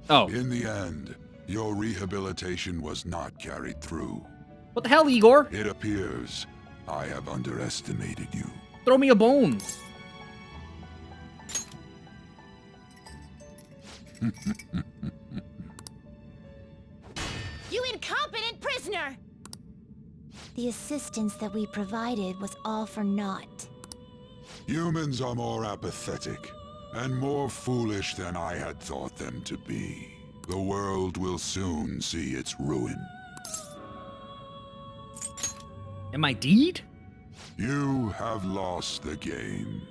Oh. In the end, your rehabilitation was not carried through. What the hell, Igor? It appears I have underestimated you. Throw me a bone. You incompetent prisoner! The assistance that we provided was all for naught. Humans are more apathetic and more foolish than I had thought them to be. The world will soon see its ruin. Am I deed? You have lost the game.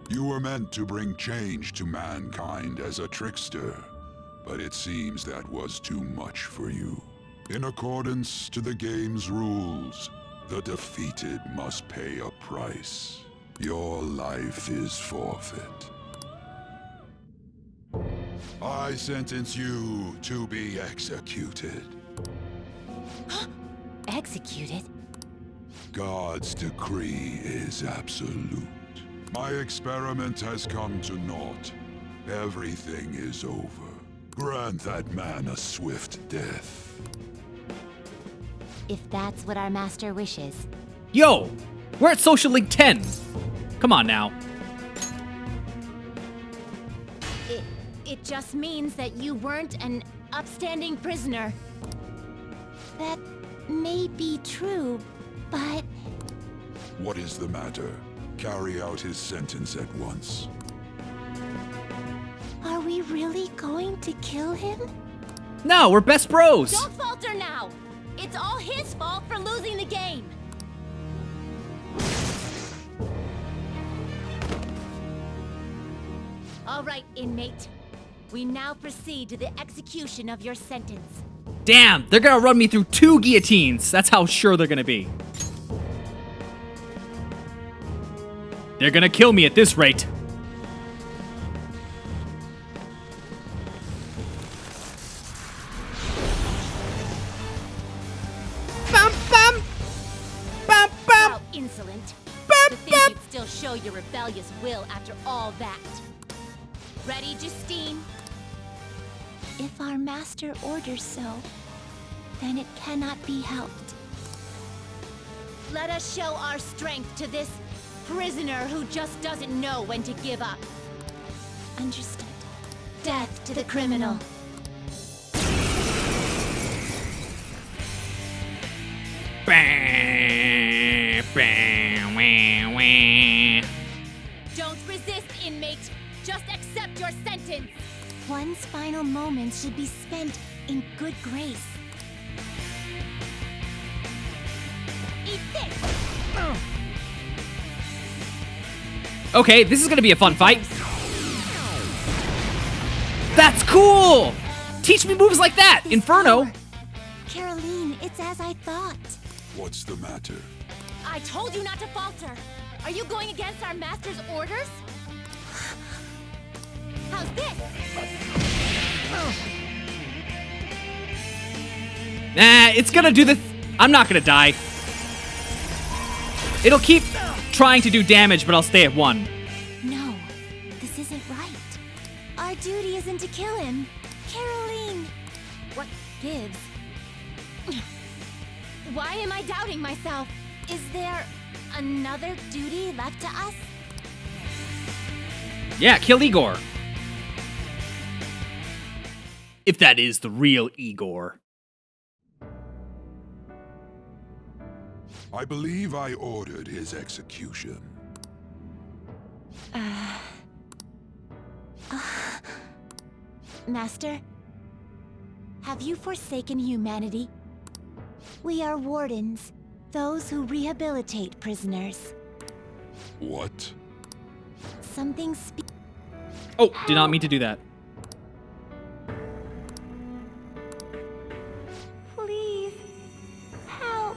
You were meant to bring change to mankind as a trickster, but it seems that was too much for you. In accordance to the game's rules, the defeated must pay a price. Your life is forfeit. I sentence you to be executed. Executed? God's decree is absolute. My experiment has come to naught. Everything is over. Grant that man a swift death. If that's what our master wishes. Yo! We're at Social Link 10. Come on now. It just means that you weren't an upstanding prisoner. That may be true, but... What is the matter? Carry out his sentence at once. Are we really going to kill him? No, we're best bros. Don't falter now! It's all his fault for losing the game! All right, inmate. We now proceed to the execution of your sentence. Damn, they're gonna run me through 2 guillotines. That's how sure they're gonna be. They're gonna kill me at this rate. Bum, bum. Bum, bum. How insolent. Bum, To think bum. you'd still show your rebellious will after all that. Ready, Justine? If our master orders so, then it cannot be helped. Let us show our strength to this prisoner who just doesn't know when to give up. Understood. Death to the criminal. Bam, bam, wah, wah. Don't resist, inmate. Just accept your sentence. One's final moments should be spent in good grace. Eat this. Okay, this is gonna be a fun fight. That's cool! Teach me moves like that, This Inferno! power. Caroline, it's as I thought. What's the matter? I told you not to falter. Are you going against our master's orders? How's this? Nah, it's gonna do the... I'm not gonna die. It'll keep trying to do damage, but I'll stay at 1. No, this isn't right. Our duty isn't to kill him. Caroline! What gives? Why am I doubting myself? Is there another duty left to us? Yeah, kill Igor. If that is the real Igor. I believe I ordered his execution. Master, have you forsaken humanity? We are wardens, those who rehabilitate prisoners. What? Something Oh, did not mean to do that. Please, help.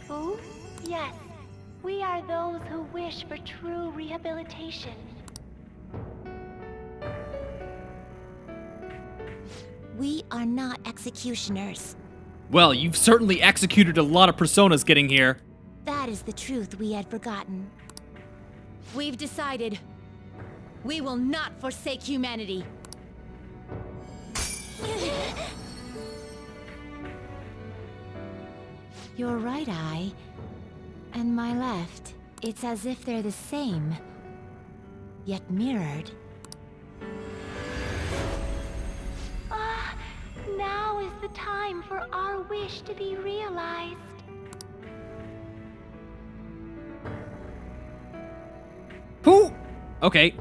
Who? Yes, we are those who wish for true rehabilitation. We are not executioners. Well, you've certainly executed a lot of personas getting here. That is the truth we had forgotten. We've decided. We will not forsake humanity. Your right eye and my left. It's as if they're the same, yet mirrored. Now is the time for our wish to be realized. Who? Okay.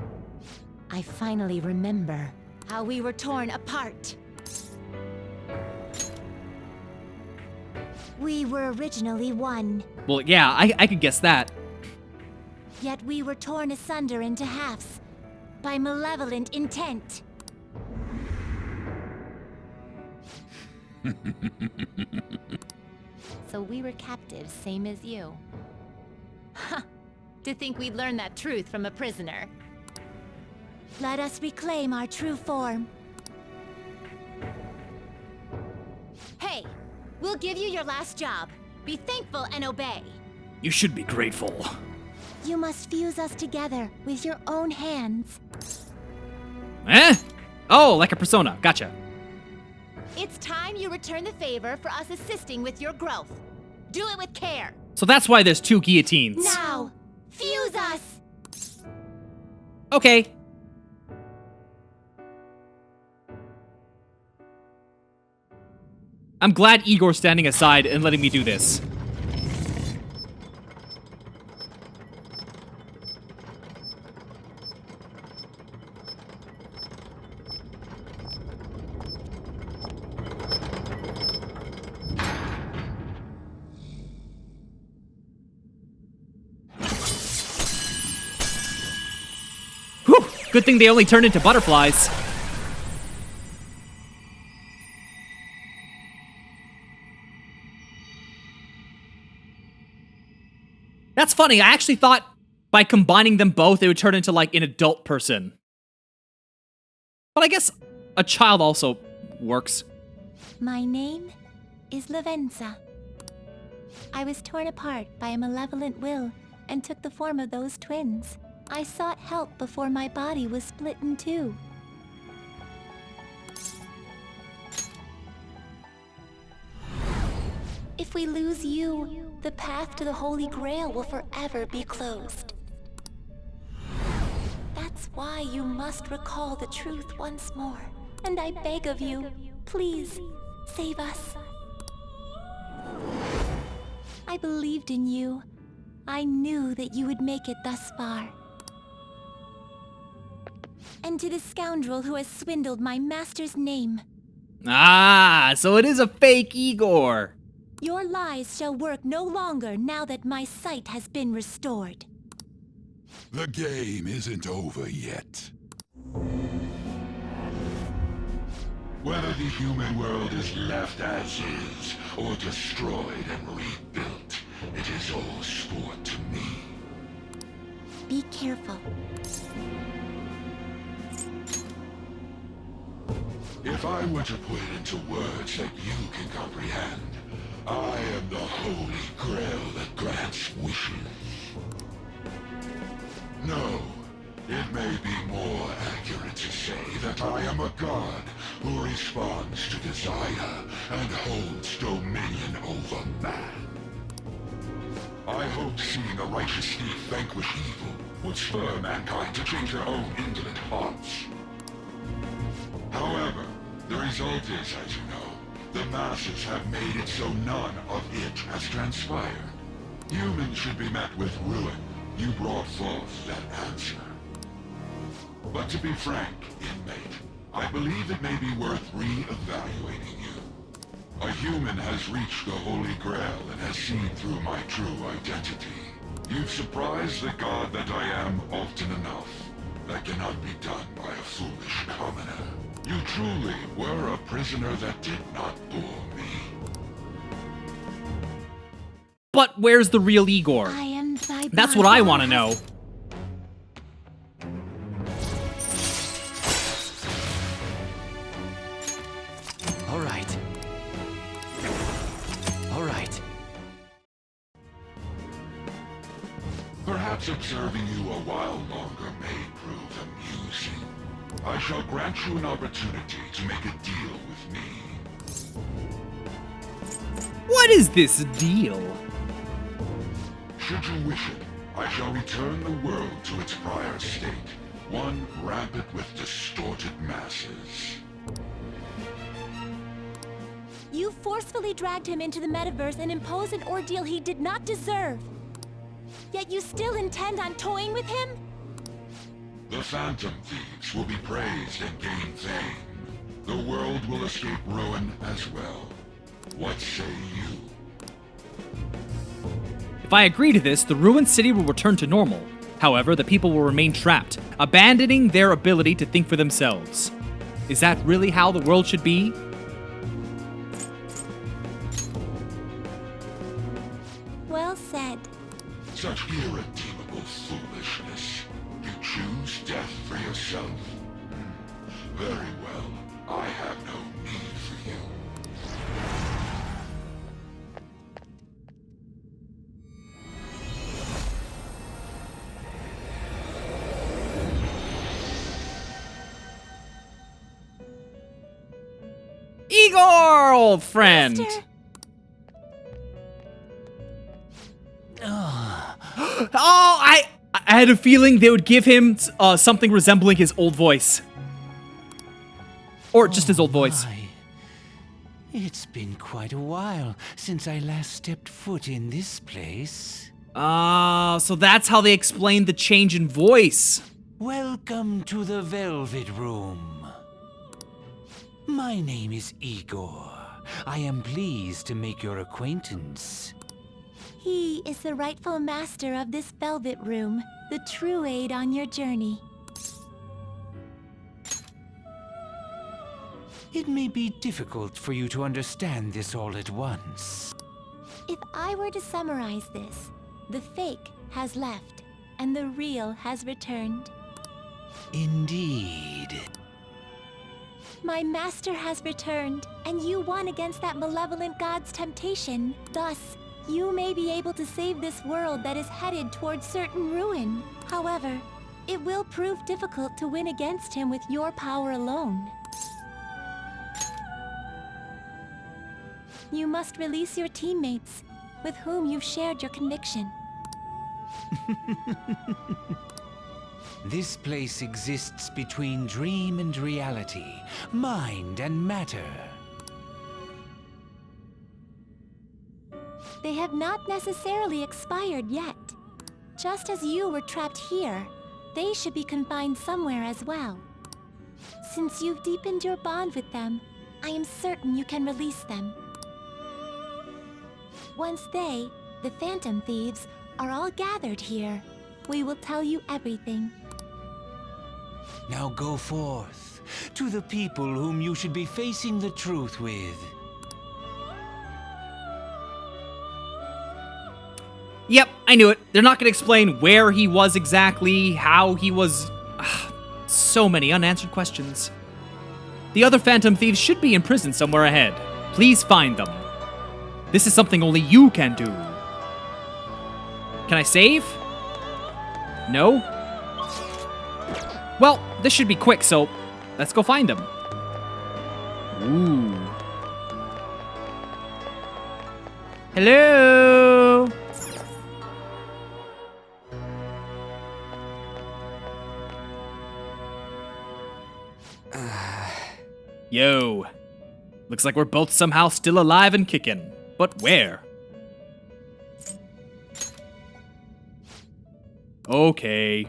I finally remember how we were torn apart. We were originally one, Well, yeah, I could guess that. yet we were torn asunder into halves by malevolent intent. So we were captives, same as you. Ha! To think we'd learn that truth from a prisoner. Let us reclaim our true form. Hey! We'll give you your last job. Be thankful and obey. You should be grateful. You must fuse us together with your own hands. Eh? Oh, like a persona. Gotcha. It's time you return the favor for us assisting with your growth. Do it with care. So that's why there's 2 guillotines. Now, fuse us! Okay. I'm glad Igor's standing aside and letting me do this. Whew! Good thing they only turn into butterflies. That's funny. I actually thought by combining them both, it would turn into like an adult person. But I guess a child also works. My name is Lavenza. I was torn apart by a malevolent will and took the form of those twins. I sought help before my body was split in two. If we lose you, the path to the Holy Grail will forever be closed. That's why you must recall the truth once more. And I beg of you, please, save us. I believed in you. I knew that you would make it thus far. And to the scoundrel who has swindled my master's name, Ah, so it is a fake Igor. your lies shall work no longer now that my sight has been restored. The game isn't over yet. Whether the human world is left as is, or destroyed and rebuilt, it is all sport to me. Be careful. If I were to put it into words that you can comprehend, I am the Holy Grail that grants wishes. No, it may be more accurate to say that I am a god who responds to desire and holds dominion over man. I hoped seeing a righteous thief vanquish evil would spur mankind to change their own indolent hearts. However, the result is, as you know, the masses have made it so none of it has transpired. Humans should be met with ruin. You brought forth that answer. But to be frank, inmate, I believe it may be worth re-evaluating you. A human has reached the Holy Grail and has seen through my true identity. You've surprised the god that I am often enough. That cannot be done by a foolish commoner. You truly were a prisoner that did not bore me. But where's the real Igor? I am thy That's what I want to know. All right. All right. Perhaps observing you a while longer may prove amusing. I shall grant you an opportunity to make a deal with me. What is this deal? Should you wish it, I shall return the world to its prior state, one rampant with distorted masses. You forcefully dragged him into the metaverse and imposed an ordeal he did not deserve. Yet you still intend on toying with him? The Phantom Thieves will be praised and gain fame. The world will escape ruin as well. What say you? If I agree to this, the ruined city will return to normal. However, the people will remain trapped, abandoning their ability to think for themselves. Is that really how the world should be? Well said. Such irredeemable foolishness. You choose death for yourself. Very well. I have no need for you. Igor, old friend! Mister, Oh, I had a feeling they would give him something resembling his old voice. Or just his old voice. My. It's been quite a while since I last stepped foot in this place. So that's how they explained the change in voice. Welcome to the Velvet Room. My name is Igor. I am pleased to make your acquaintance. he is the rightful master of this Velvet Room, the true aid on your journey. It may be difficult for you to understand this all at once. If I were to summarize this, the fake has left, and the real has returned. Indeed. My master has returned, and you won against that malevolent god's temptation. Thus, you may be able to save this world that is headed towards certain ruin. However, it will prove difficult to win against him with your power alone. You must release your teammates, with whom you've shared your conviction. This place exists between dream and reality, mind and matter. They have not necessarily expired yet. Just as you were trapped here, they should be confined somewhere as well. Since you've deepened your bond with them, I am certain you can release them. Once they, the Phantom Thieves, are all gathered here, we will tell you everything. Now go forth, to the people whom you should be facing the truth with. Yep, I knew it. They're not going to explain where he was exactly, how he was... So many unanswered questions. The other Phantom Thieves should be in prison somewhere ahead. Please find them. This is something only you can do. Can I save? No? Well, this should be quick, so let's go find them. Ooh. Hello? Yo. Looks like we're both somehow still alive and kicking. But where? Okay.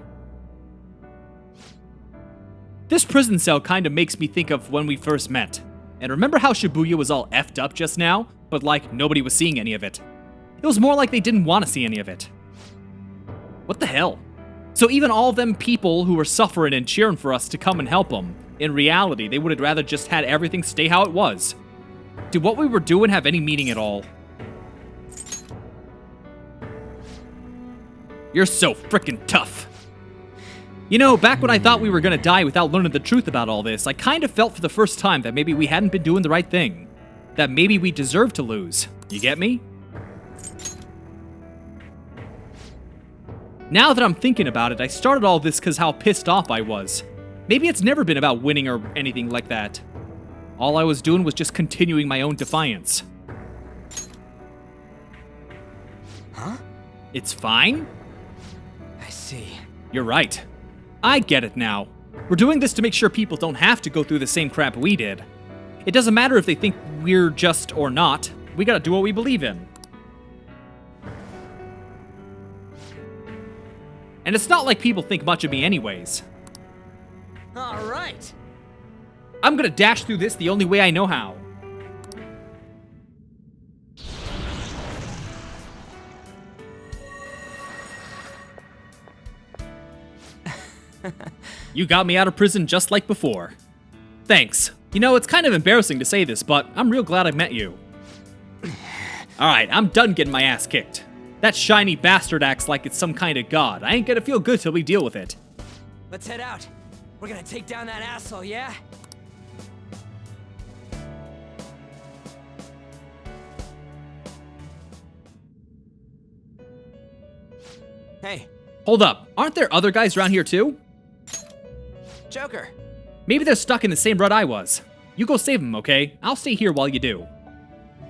This prison cell kinda makes me think of when we first met. And remember how Shibuya was all effed up just now? But like, nobody was seeing any of it. It was more like they didn't want to see any of it. What the hell? So even all of them people who were suffering and cheering for us to come and help them, in reality, they would have rather just had everything stay how it was. Did what we were doing have any meaning at all? You're so frickin' tough. You know, back when I thought we were gonna die without learning the truth about all this, I kind of felt for the first time that maybe we hadn't been doing the right thing. That maybe we deserved to lose. You get me? Now that I'm thinking about it, I started all this because how pissed off I was. Maybe it's never been about winning or anything like that. All I was doing was just continuing my own defiance. Huh? It's fine? I see. You're right. I get it now. We're doing this to make sure people don't have to go through the same crap we did. It doesn't matter if they think we're just or not. We gotta do what we believe in. And it's not like people think much of me anyways. All right. I'm gonna dash through this the only way I know how. You got me out of prison just like before. Thanks. You know, it's kind of embarrassing to say this, but I'm real glad I met you. Alright, I'm done getting my ass kicked. That shiny bastard acts like it's some kind of god. I ain't gonna feel good till we deal with it. Let's head out. We're gonna take down that asshole, yeah? Hey, Hold up, aren't there other guys around here too? Joker. Maybe they're stuck in the same rut I was. You go save them, okay? I'll stay here while you do.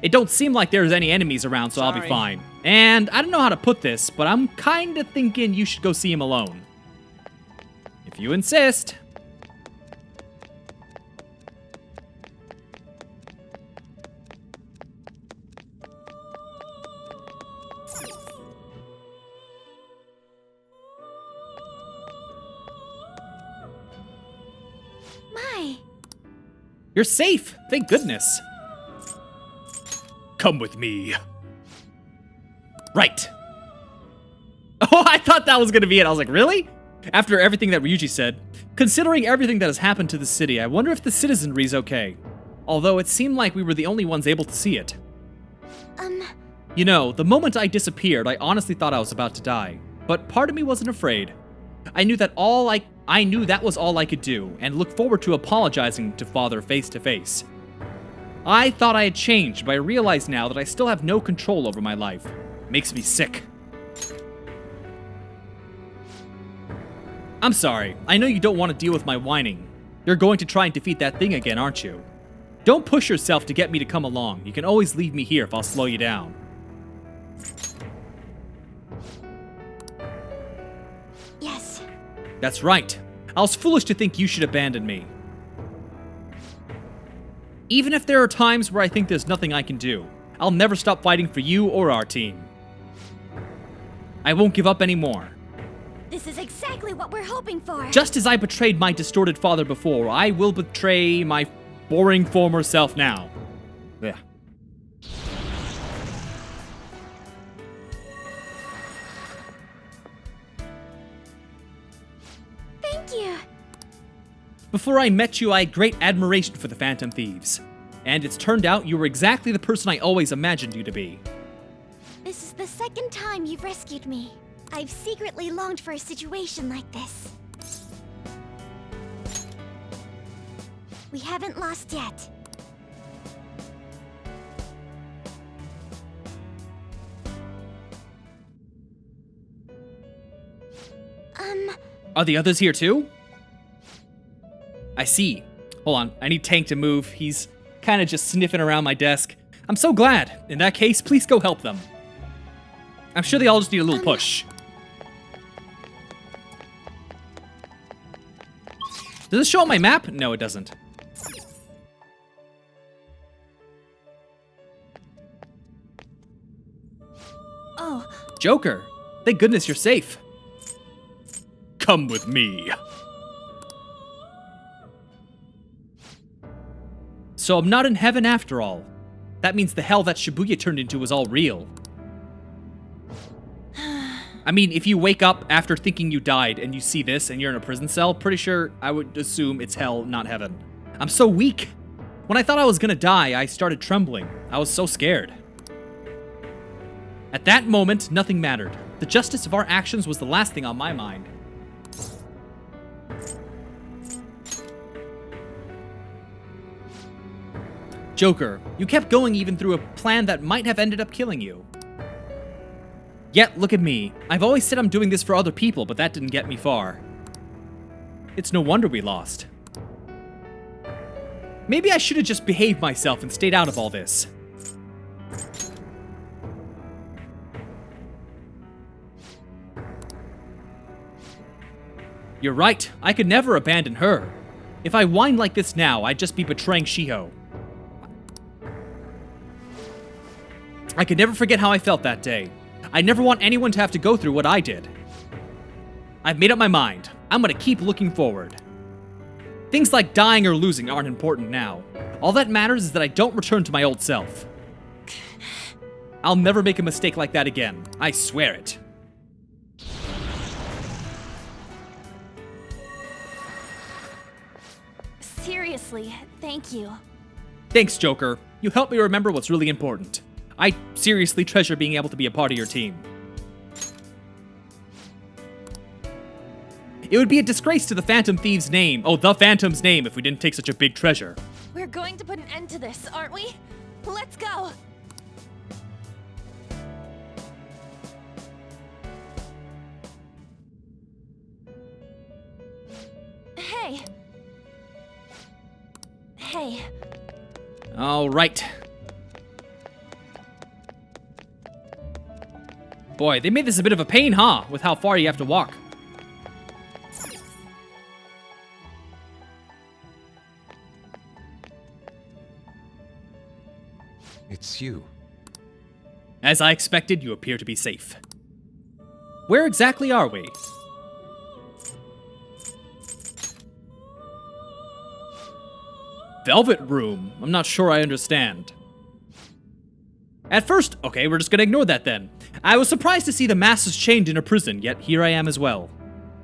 It don't seem like there's any enemies around, so I'll be Sorry. fine. And I don't know how to put this, but I'm kinda thinking you should go see him alone. If you insist. My, You're safe, thank goodness. Come with me. Right. Oh, I thought that was gonna be it. I was like, really? After everything that Ryuji said, considering everything that has happened to the city, I wonder if the citizenry's okay. Although it seemed like we were the only ones able to see it. You know, the moment I disappeared, I honestly thought I was about to die. But part of me wasn't afraid. I knew that was all I could do, and looked forward to apologizing to Father face to face. I thought I had changed, but I realize now that I still have no control over my life. Makes me sick. I'm sorry, I know you don't want to deal with my whining. You're going to try and defeat that thing again, aren't you? Don't push yourself to get me to come along. You can always leave me here if I'll slow you down. yes. That's right. I was foolish to think you should abandon me. Even if there are times where I think there's nothing I can do, I'll never stop fighting for you or our team. I won't give up anymore. This is exactly what we're hoping for. Just as I betrayed my distorted father before, I will betray my boring former self now. Yeah. Thank you. Before I met you, I had great admiration for the Phantom Thieves. And it's turned out you were exactly the person I always imagined you to be. This is the second time you've rescued me. I've secretly longed for a situation like this. We haven't lost yet. Are the others here too? I see. Hold on, I need Tank to move. He's kind of just sniffing around my desk. I'm so glad. In that case, please go help them. I'm sure they all just need a little push. Does this show on my map? No, it doesn't. Oh, Joker, thank goodness you're safe. Come with me. So I'm not in heaven after all. That means the hell that Shibuya turned into was all real. I mean, if you wake up after thinking you died and you see this and you're in a prison cell, pretty sure I would assume it's hell, not heaven. I'm so weak. When I thought I was gonna die, I started trembling. I was so scared. At that moment, nothing mattered. The justice of our actions was the last thing on my mind. Joker, you kept going even through a plan that might have ended up killing you. Yet, look at me. I've always said I'm doing this for other people, but that didn't get me far. It's no wonder we lost. Maybe I should have just behaved myself and stayed out of all this. You're right, I could never abandon her. If I whined like this now, I'd just be betraying Shiho. I could never forget how I felt that day. I never want anyone to have to go through what I did. I've made up my mind. I'm gonna keep looking forward. Things like dying or losing aren't important now. All that matters is that I don't return to my old self. I'll never make a mistake like that again. I swear it. Seriously, thank you. Thanks, Joker. You helped me remember what's really important. I seriously treasure being able to be a part of your team. It would be a disgrace to the Phantom Thieves' name, the Phantom's name, if we didn't take such a big treasure. We're going to put an end to this, aren't we? Let's go! Hey. Hey. All right. Boy, they made this a bit of a pain, huh? With how far you have to walk. It's you. As I expected, you appear to be safe. Where exactly are we? Velvet Room. I'm not sure I understand. At first, okay, we're just gonna ignore that then. I was surprised to see the masses chained in a prison, yet here I am as well.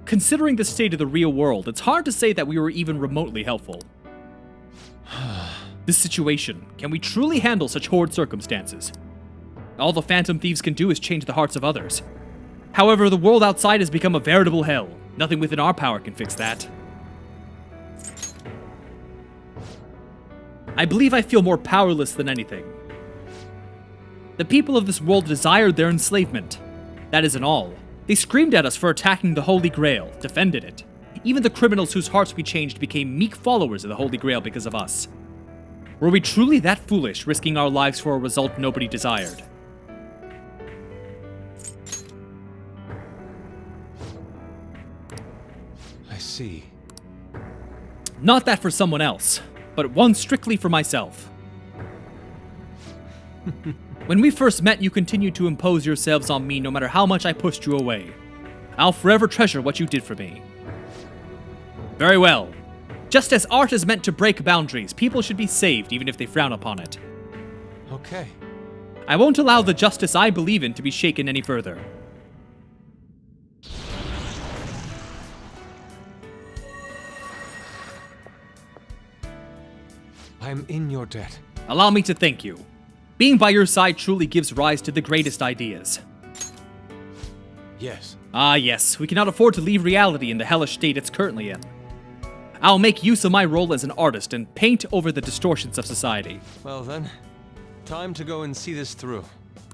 Considering the state of the real world, it's hard to say that we were even remotely helpful. This situation, can we truly handle such horrid circumstances? All the Phantom Thieves can do is change the hearts of others. However, the world outside has become a veritable hell. Nothing within our power can fix that. I believe I feel more powerless than anything. The people of this world desired their enslavement. That isn't all. They screamed at us for attacking the Holy Grail, defended it. Even the criminals whose hearts we changed became meek followers of the Holy Grail because of us. Were we truly that foolish, risking our lives for a result nobody desired? I see. Not that for someone else, but one strictly for myself. When we first met, you continued to impose yourselves on me no matter how much I pushed you away. I'll forever treasure what you did for me. Very well. Just as art is meant to break boundaries, people should be saved even if they frown upon it. Okay. I won't allow the justice I believe in to be shaken any further. I'm in your debt. Allow me to thank you. Being by your side truly gives rise to the greatest ideas. Yes. Ah yes, we cannot afford to leave reality in the hellish state it's currently in. I'll make use of my role as an artist and paint over the distortions of society. Well then, time to go and see this through.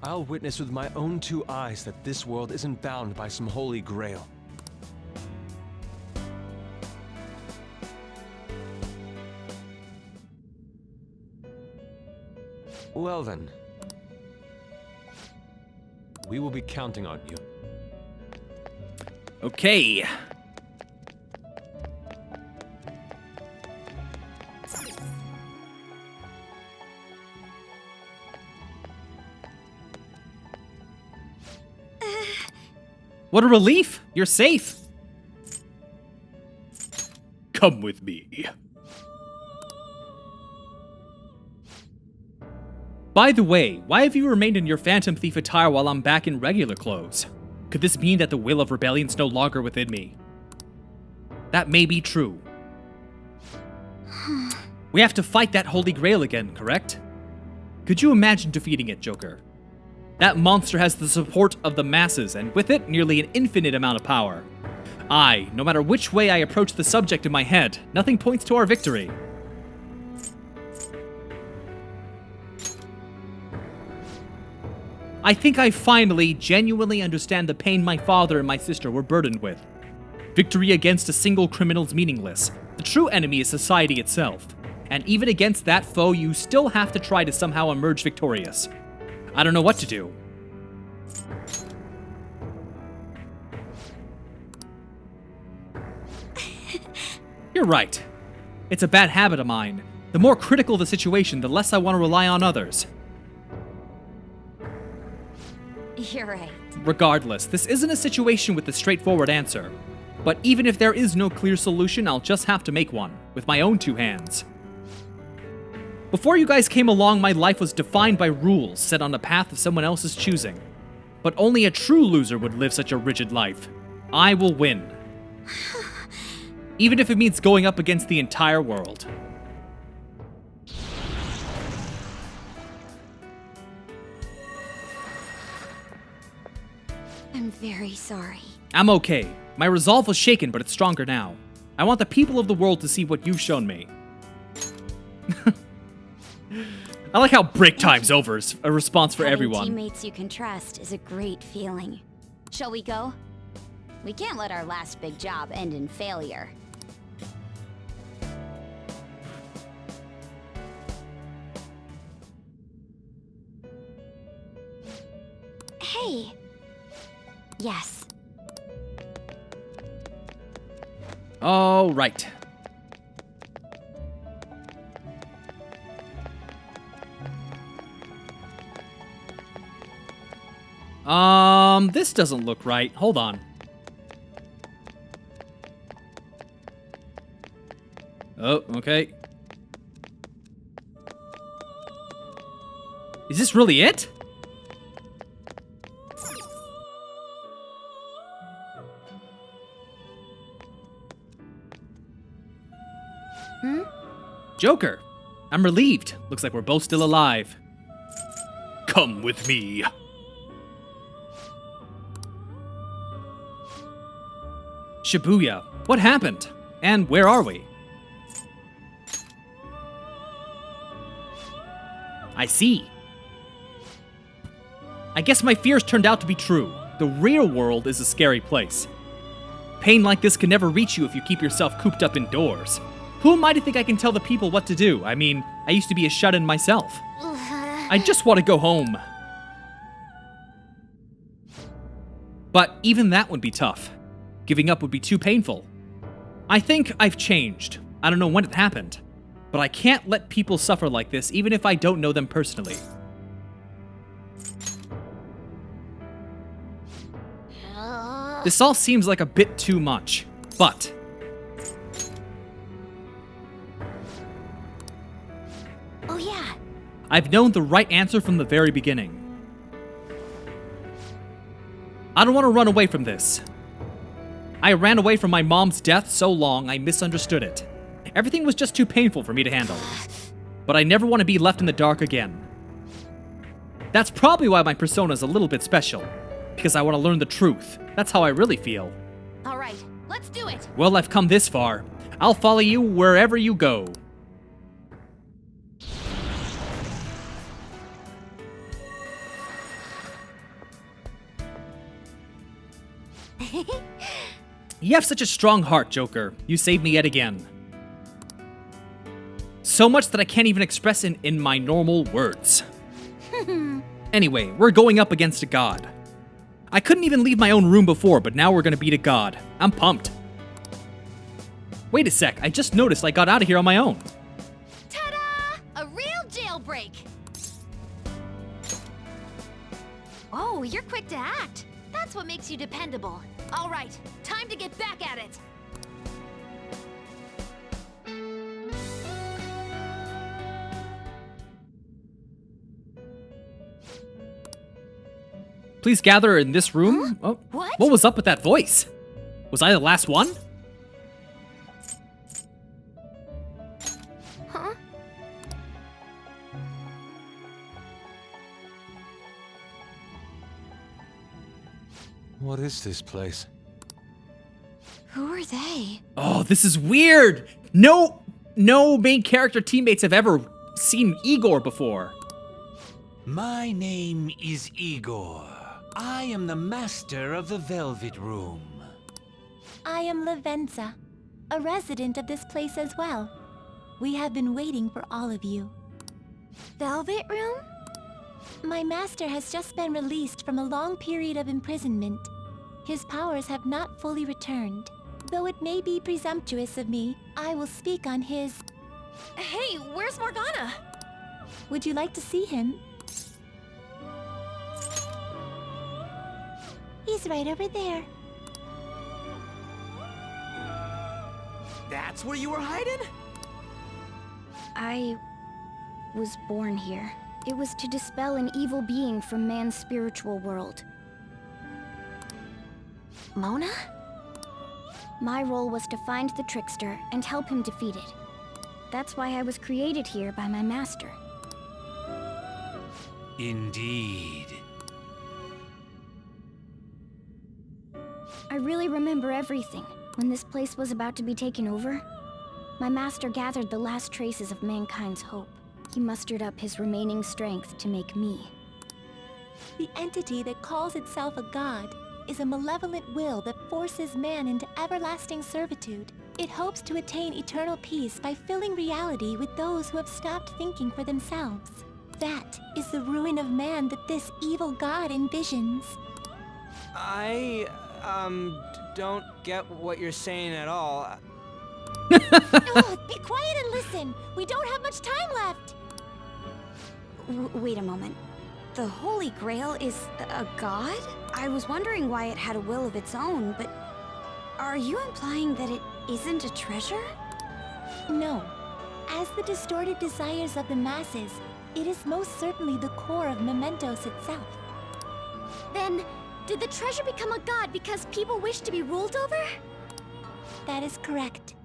I'll witness with my own two eyes that this world isn't bound by some holy grail. Well then. We will be counting on you. Okay. What a relief! You're safe! Come with me. By the way, why have you remained in your Phantom Thief attire while I'm back in regular clothes? Could this mean that the will of rebellion's no longer within me? That may be true. We have to fight that Holy Grail again, correct? Could you imagine defeating it, Joker? That monster has the support of the masses, and with it, nearly an infinite amount of power. No matter which way I approach the subject in my head, nothing points to our victory. I think I finally, genuinely understand the pain my father and my sister were burdened with. Victory against a single criminal is meaningless. The true enemy is society itself. And even against that foe, you still have to try to somehow emerge victorious. I don't know what to do. You're right. It's a bad habit of mine. The more critical the situation, the less I want to rely on others. You're right. Regardless, this isn't a situation with a straightforward answer. But even if there is no clear solution, I'll just have to make one, with my own two hands. Before you guys came along, my life was defined by rules set on a path of someone else's choosing. But only a true loser would live such a rigid life. I will win. Even if it means going up against the entire world. I'm very sorry. I'm okay. My resolve was shaken, but it's stronger now. I want the people of the world to see what you've shown me. I like how break time's over is a response for Having everyone. Teammates you can trust is a great feeling. Shall we go? We can't let our last big job end in failure. Hey. Yes. Oh, right. This doesn't look right. Hold on. Oh, okay. Is this really it? Joker, I'm relieved. Looks like we're both still alive. Come with me. Shibuya, what happened? And where are we? I see. I guess my fears turned out to be true. The real world is a scary place. Pain like this can never reach you if you keep yourself cooped up indoors. Who am I to think I can tell the people what to do? I mean, I used to be a shut-in myself. I just want to go home. But even that would be tough. Giving up would be too painful. I think I've changed. I don't know when it happened. But I can't let people suffer like this, even if I don't know them personally. This all seems like a bit too much, but... Oh yeah. I've known the right answer from the very beginning. I don't want to run away from this. I ran away from my mom's death so long I misunderstood it. Everything was just too painful for me to handle. But I never want to be left in the dark again. That's probably why my persona's a little bit special. Because I want to learn the truth. That's how I really feel. All right, let's do it. Well, I've come this far. I'll follow you wherever you go. You have such a strong heart, Joker. You saved me yet again. So much that I can't even express in my normal words. Anyway, we're going up against a god. I couldn't even leave my own room before, but now we're gonna beat a god. I'm pumped. Wait a sec, I just noticed I got out of here on my own. Ta-da! A real jailbreak! Oh, you're quick to act. That's what makes you dependable. All right, time to get back at it. Please gather in this room. Huh? Oh, What? What was up with that voice? Was I the last one? Huh? What is this place? Who are they? Oh, this is weird. No main character teammates have ever seen Igor before. My name is Igor. I am the master of the Velvet Room. I am Lavenza, a resident of this place as well. We have been waiting for all of you. Velvet Room? My master has just been released from a long period of imprisonment. His powers have not fully returned. Though it may be presumptuous of me, I will speak on his... Hey, where's Morgana? Would you like to see him? He's right over there. That's where you were hiding? I was born here. It was to dispel an evil being from man's spiritual world. Mona? My role was to find the trickster and help him defeat it. That's why I was created here by my master. Indeed. I really remember everything. When this place was about to be taken over, my master gathered the last traces of mankind's hope. He mustered up his remaining strength to make me. The entity that calls itself a god is a malevolent will that forces man into everlasting servitude. It hopes to attain eternal peace by filling reality with those who have stopped thinking for themselves. That is the ruin of man that this evil god envisions. I, don't get what you're saying at all. Oh, be quiet and listen! We don't have much time left! Wait a moment. The Holy Grail is a god? I was wondering why it had a will of its own, but are you implying that it isn't a treasure? No. As the distorted desires of the masses, it is most certainly the core of Mementos itself. Then, did the treasure become a god because people wish to be ruled over? That is correct.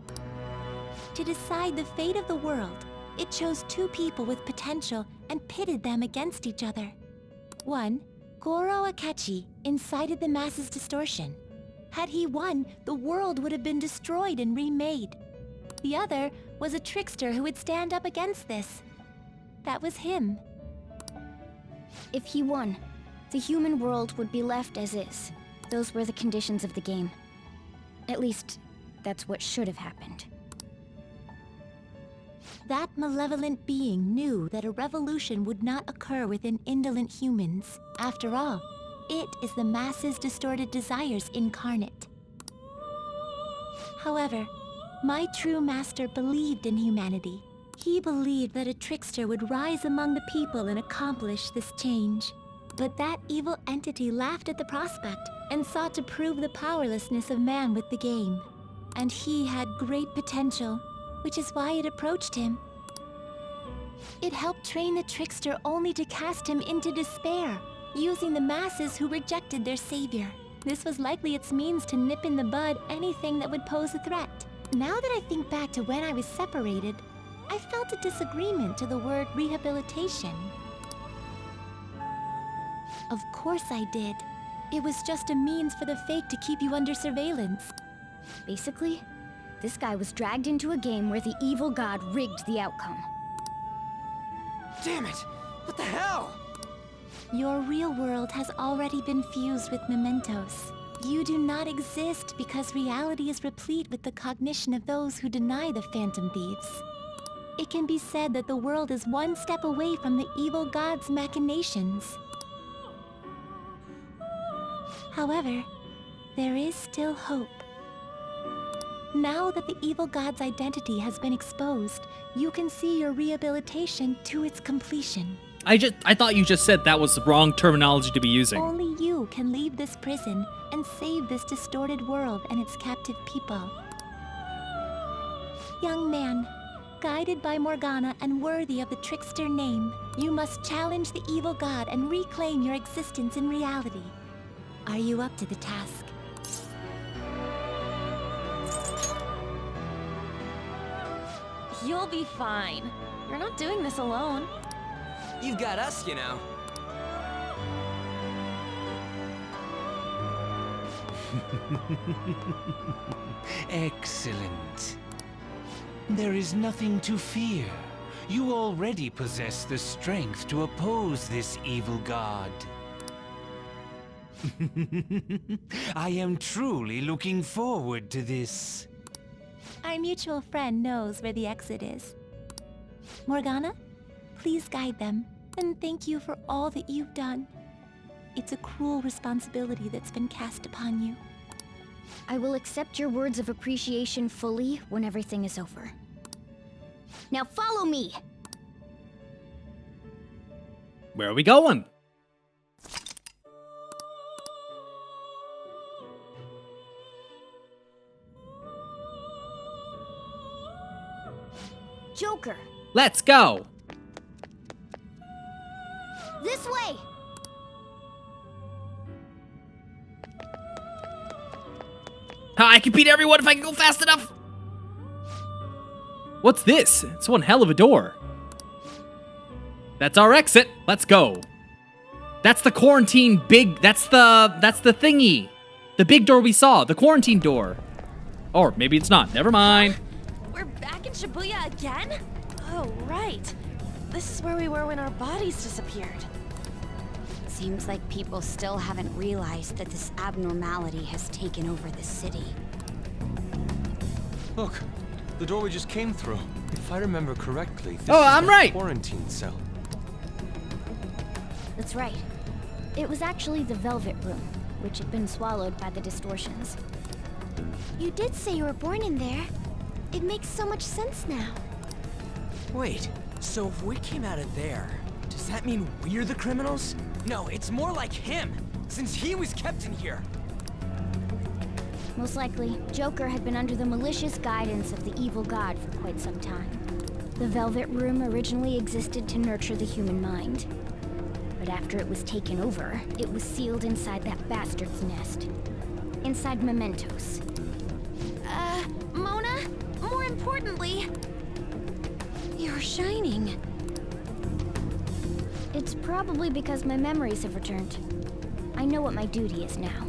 To decide the fate of the world, it chose two people with potential and pitted them against each other. One, Goro Akechi, incited the masses' distortion. Had he won, the world would have been destroyed and remade. The other was a trickster who would stand up against this. That was him. If he won, the human world would be left as is. Those were the conditions of the game. At least, that's what should have happened. That malevolent being knew that a revolution would not occur within indolent humans. After all, it is the masses' distorted desires incarnate. However, my true master believed in humanity. He believed that a trickster would rise among the people and accomplish this change. But that evil entity laughed at the prospect and sought to prove the powerlessness of man with the game. And he had great potential, which is why it approached him. It helped train the trickster only to cast him into despair, using the masses who rejected their savior. This was likely its means to nip in the bud anything that would pose a threat. Now that I think back to when I was separated, I felt a disagreement to the word rehabilitation. Of course I did. It was just a means for the fake to keep you under surveillance. Basically, this guy was dragged into a game where the evil god rigged the outcome. Damn it! What the hell? Your real world has already been fused with Mementos. You do not exist because reality is replete with the cognition of those who deny the Phantom Thieves. It can be said that the world is one step away from the evil god's machinations. However, there is still hope. Now that the evil god's identity has been exposed, you can see your rehabilitation to its completion. I thought you just said that was the wrong terminology to be using. Only you can leave this prison and save this distorted world and its captive people. Young man, guided by Morgana and worthy of the trickster name, you must challenge the evil god and reclaim your existence in reality. Are you up to the task? You'll be fine. You're not doing this alone. You've got us, you know. Excellent. There is nothing to fear. You already possess the strength to oppose this evil god. I am truly looking forward to this. Our mutual friend knows where the exit is. Morgana, please guide them, and thank you for all that you've done. It's a cruel responsibility that's been cast upon you. I will accept your words of appreciation fully when everything is over. Now follow me! Where are we going? Joker! Let's go! This way! I can beat everyone if I can go fast enough! What's this? It's one hell of a door. That's our exit. Let's go. That's the quarantine big... That's the thingy. The big door we saw. The quarantine door. Or maybe it's not. Never mind. We're back in Shibuya again? Oh, right. This is where we were when our bodies disappeared. Seems like people still haven't realized that this abnormality has taken over the city. Look, the door we just came through. If I remember correctly, this Oh, is I'm the right. quarantine cell. That's right. It was actually the Velvet Room, which had been swallowed by the distortions. You did say you were born in there. It makes so much sense now. Wait, so if we came out of there, does that mean we're the criminals? No, it's more like him, since he was kept in here. Most likely, Joker had been under the malicious guidance of the evil god for quite some time. The Velvet Room originally existed to nurture the human mind. But after it was taken over, it was sealed inside that bastard's nest. Inside mementos. Mona, more importantly, you're shining. It's probably because my memories have returned. I know what my duty is now.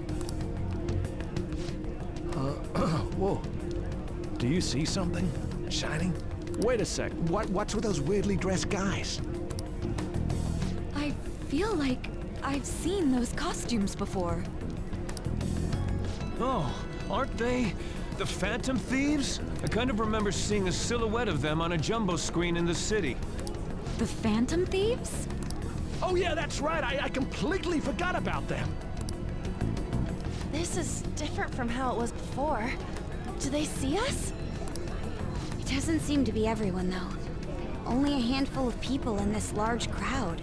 Whoa. Do you see something? Shining? Wait a sec. What's with those weirdly dressed guys? I feel like I've seen those costumes before. Oh, aren't they the Phantom Thieves? I kind of remember seeing a silhouette of them on a jumbo screen in the city. The Phantom Thieves? Oh yeah, that's right. I completely forgot about them. This is different from how it was before. Do they see us? It doesn't seem to be everyone, though. Only a handful of people in this large crowd.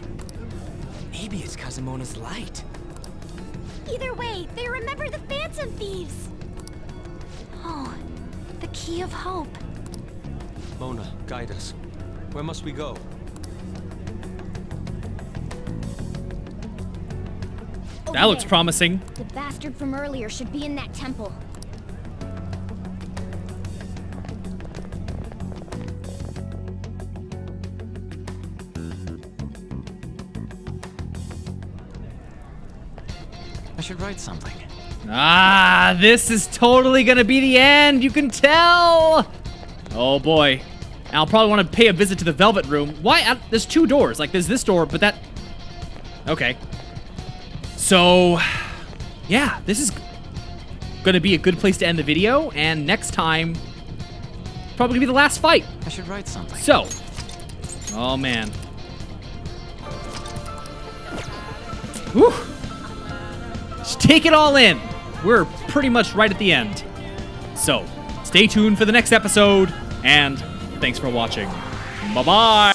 Maybe it's Kazumona's light. Either way, they remember the Phantom Thieves. Oh, the key of hope. Mona, guide us. Where must we go? That looks promising. The bastard from earlier should be in that temple. I should write something. Ah, this is totally gonna be the end. You can tell. Oh boy. And I'll probably want to pay a visit to the Velvet Room. Why? There's two doors. Like, there's this door, but that... Okay. So, yeah, this is gonna be a good place to end the video. And next time, probably gonna be the last fight. I should write something. So, oh man. Whew. Just take it all in. We're pretty much right at the end. So, stay tuned for the next episode, and thanks for watching. Bye-bye!